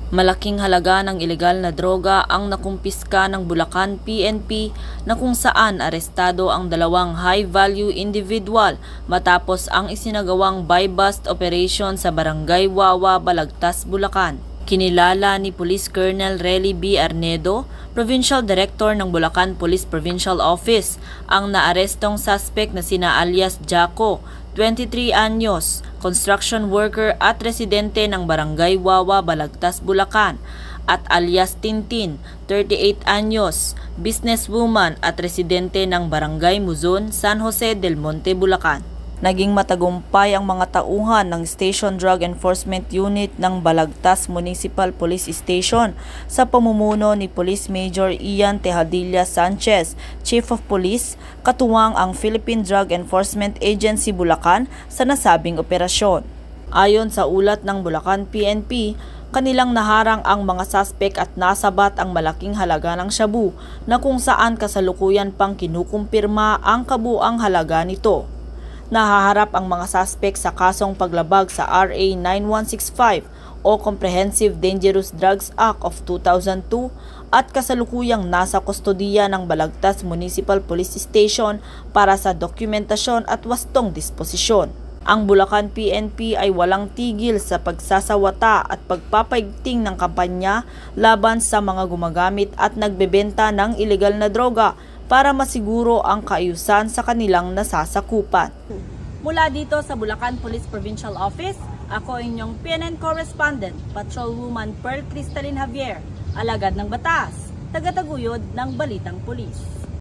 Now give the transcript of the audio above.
Malaking halaga ng ilegal na droga ang nakumpiska ng Bulacan PNP na kung saan arestado ang dalawang high-value individual matapos ang isinagawang buy-bust operation sa Barangay Wawa, Balagtas, Bulacan. Kinilala ni Police Colonel Relly B. Arnedo, Provincial Director ng Bulacan Police Provincial Office, ang naarestong suspect na sina alias Jaco, 23 anyos, construction worker at residente ng Barangay Wawa, Balagtas, Bulacan, at alias Tintin, 38 anyos, businesswoman at residente ng Barangay Muzon, San Jose del Monte, Bulacan. Naging matagumpay ang mga tauhan ng Station Drug Enforcement Unit ng Balagtas Municipal Police Station sa pamumuno ni Police Major Ian Tejadilla Sanchez, Chief of Police, katuwang ang Philippine Drug Enforcement Agency Bulacan sa nasabing operasyon. Ayon sa ulat ng Bulacan PNP, kanilang naharang ang mga suspek at nasabat ang malaking halaga ng shabu na kung saan kasalukuyan pang kinukumpirma ang kabuang halaga nito. Nahaharap ang mga suspek sa kasong paglabag sa RA 9165 o Comprehensive Dangerous Drugs Act of 2002 at kasalukuyang nasa kustodiya ng Balagtas Municipal Police Station para sa dokumentasyon at wastong disposisyon. Ang Bulacan PNP ay walang tigil sa pagsasawata at pagpapaigting ng kampanya laban sa mga gumagamit at nagbebenta ng ilegal na droga para masiguro ang kaayusan sa kanilang nasasakupan. Mula dito sa Bulacan Police Provincial Office, ako inyong PNN Correspondent, Patrolwoman Pearl Cristalin Javier, alagad ng batas, tagataguyod ng Balitang Pulis.